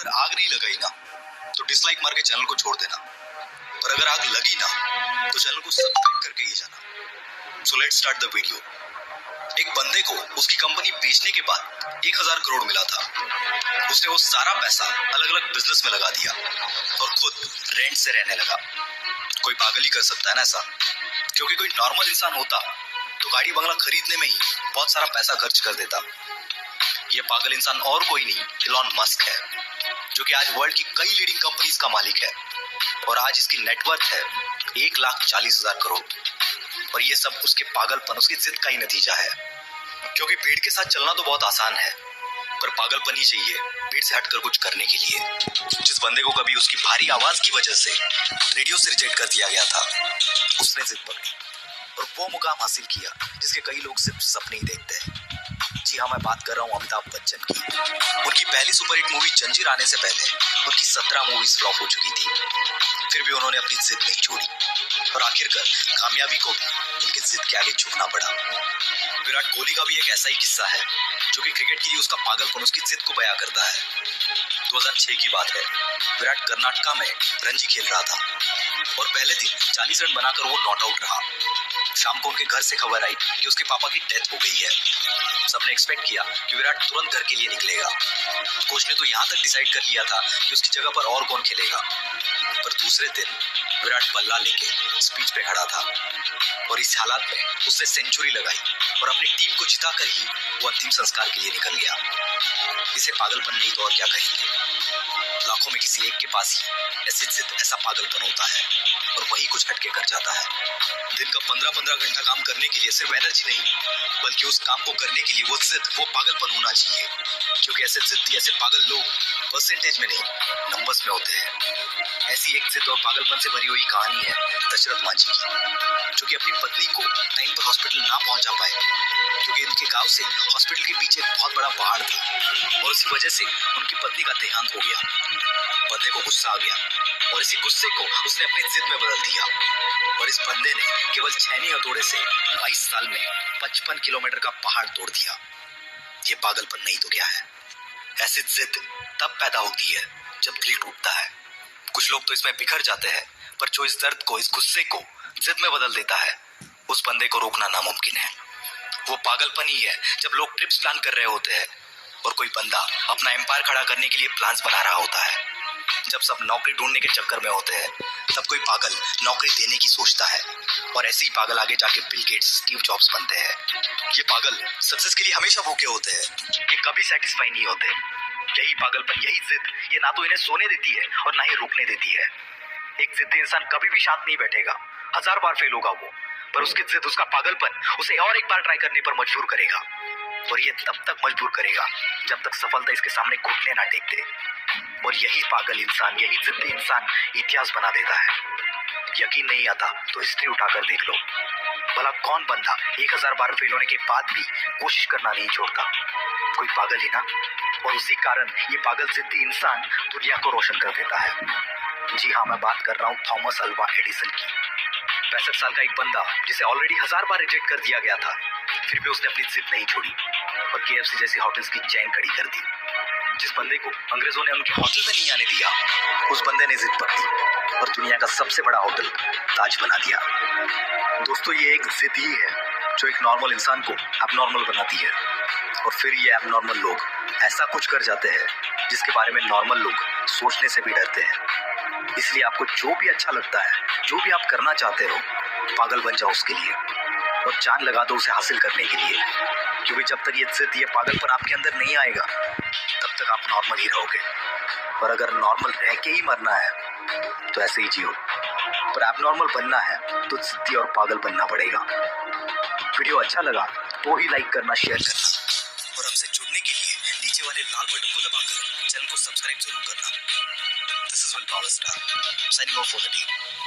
अगर आग नहीं लगाई ना तो डिसलाइक मार के चैनल को छोड़ देना, पर अगर आग लगी ना तो चैनल को सब्सक्राइब करके ही जाना। So let's start the video. एक बंदे को उसकी कंपनी बेचने के बाद 1000 करोड़ मिला था। उसने वो सारा पैसा अलग अलग बिजनेस में लगा दिया और खुद रेंट से रहने लगा। कोई पागल ही कर सकता है ना ऐसा, क्योंकि कोई नॉर्मल इंसान होता तो गाड़ी बंगला खरीदने में ही बहुत सारा पैसा खर्च कर देता। ये पागल इंसान और कोई नहीं, इलॉन मस्क है, जो कि आज वर्ल्ड की कई लीडिंग कंपनीज का मालिक है और आज इसकी नेटवर्थ है 1,40,000 करोड़। और ये सब उसके पागलपन, उसकी जिद का ही नतीजा है। क्योंकि भीड़ के साथ चलना तो बहुत आसान है, पर पागलपन ही चाहिए भीड़ से हटकर कुछ करने के लिए। जिस बंदे को कभी उसकी भारी आवाज की वजह से रेडियो से रिजेक्ट कर दिया गया था, उसने जिद पकड़ी और वो मुकाम हासिल किया जिसके कई लोग सिर्फ सपने ही देखते हैं। जी हाँ, मैं बात कर रहा हूँ अमिताभ बच्चन की। उनकी पहली सुपरहिट मूवी जंजीर आने से पहले उनकी 17 मूवीज फ्लॉप हो चुकी थी। फिर भी उन्होंने अपनी जिद नहीं छोड़ी और आखिरकार कामयाबी को भी उनकी जिद के आगे झुकना पड़ा। विराट कोहली का भी एक ऐसा ही किस्सा है, जो कि क्रिकेट के लिए उसका पागलपन, उसकी जिद को बयां करता है। 2006 की बात है। विराट कर्नाटका में रणजी खेल रहा था और पहले दिन 40 रन बनाकर वो नॉट आउट रहा। शाम को उनके घर से खबर आई कि उसके पापा की डेथ हो गई है। सबने एक्सपेक्ट किया कि विराट तुरंत घर के लिए निकलेगा। कोच ने तो यहाँ तक डिसाइड कर लिया था कि उसकी जगह पर और कौन खेलेगा। पर दूसरे दिन विराट बल्ला लेके स्पीच पे खड़ा था और इस हालात में उसने सेंचुरी लगाई और अपनी टीम को जिताकर ही वो अंतिम संस्कार के लिए निकल गया। इसे पागलपन नहीं तो और क्या कहेंगे। लाखों में किसी एक के पास ही ऐसी जिद, ऐसा पागलपन होता है और वही कुछ हटके कर जाता है। दिन का 15-15 घंटा काम करने के लिए सिर्फ एनर्जी नहीं, बल्कि उस काम को करने के लिए वो जिद, वो पागलपन होना चाहिए। क्योंकि ऐसे जिद्दी, ऐसे पागल लोग परसेंटेज में नहीं, नंबर्स में होते हैं। ऐसी एक जिद और पागलपन से भरी हुई कहानी है दशरथ मांझी की, जो कि अपनी पत्नी को टाइम पर हॉस्पिटल ना पहुंचा पाए, क्योंकि उनके गांव से हॉस्पिटल के पीछे एक बहुत बड़ा पहाड़ था और इसी वजह से उनकी पत्नी का देहांत हो गया। बंदे को गुस्सा आ गया और इसी गुस्से को उसने अपनी जिद में बदल दिया और इस बंदे ने केवल छेनी हथौड़े से 22 साल में 55 किलोमीटर का पहाड़ तोड़ दिया। ये पागलपन नहीं तो क्या है। ऐसी जिद तब पैदा होती है जब दिल टूटता है। कुछ लोग तो इसमें बिखर जाते हैं, पर जो इस दर्द को, इस गुस्से को जिद में बदल देता है, उस बंदे को रोकना नामुमकिन है। वो पागलपन ही है जब लोग ट्रिप्स प्लान कर रहे होते हैं और कोई बंदा अपना एम्पायर खड़ा करने के लिए प्लान्स बना रहा होता है। जब सब नौकरी ढूंढने के चक्कर में होते हैं, तब कोई पागल नौकरी देने की सोचता है और ऐसे ही पागल आगे जाके बिल गेट्स, स्टीव जॉब्स बनते हैं। ये पागल सक्सेस के लिए हमेशा भूखे होते हैं, ये कभी सेटिस्फाई नहीं होते। यही पागलपन, यही जिद, ये ना तो इन्हें सोने देती है और ना ही रुकने देती है। एक जिद्दी इंसान कभी भी शांत नहीं बैठेगा, 1000 बार फेल होगा वो, पर उसकी जिद, उसका पागलपन उसे और एक बार ट्राई करने पर मजबूर करेगा। और ये तब तक मजबूर करेगा जब तक सफलता इसके सामने घुटने ना टेक दे। और यही पागल इंसान, यही जिद्दी इंसान इतिहास बना देता है। यकीन नहीं आता तो हिस्ट्री उठाकर देख लो। भला कौन बंदा 1000 बार फेल होने के बाद भी कोशिश करना नहीं छोड़ता? कोई पागल ही ना। और उसी कारण ये पागल जिद्दी इंसान दुनिया को रोशन कर देता है। जी हाँ, मैं बात कर रहा हूँ थॉमस अल्वा एडिसन की। 65 साल का एक बंदा जिसे ऑलरेडी 1000 बार रिजेक्ट कर दिया गया था, फिर भी उसने अपनी जिद नहीं छोड़ी और KFC जैसी होटल्स की चेन खड़ी कर दी। जिस बंदे को अंग्रेजों ने उनके होटल में नहीं आने दिया, उस बंदे ने जिद पकड़ी और दुनिया का सबसे बड़ा होटल ताज बना दिया। दोस्तों, ये एक जिद ही है जो एक नॉर्मल इंसान को एबनॉर्मल बनाती है और फिर ये एबनॉर्मल लोग ऐसा कुछ कर जाते हैं जिसके बारे में नॉर्मल लोग सोचने से भी डरते हैं। इसलिए आपको जो भी अच्छा लगता है, जो भी आप करना चाहते हो, पागल बन जाओ उसके लिए और जान लगा दो उसे हासिल करने के लिए। क्योंकि जब तक ये जिद, ये पागलपन आपके अंदर नहीं आएगा, तब तक आप नॉर्मल ही रहोगे। और अगर नॉर्मल रह के ही मरना है तो ऐसे ही जियो, पर एबनॉर्मल बनना है तो जिद्दी और पागल बनना पड़ेगा। वीडियो अच्छा लगा तो ही लाइक करना, शेयर करना और हमसे जुड़ने के लिए नीचे वाले लाल बटन को दबाकर चैनल को सब्सक्राइब जरूर करना। This is will power star signing off for the day.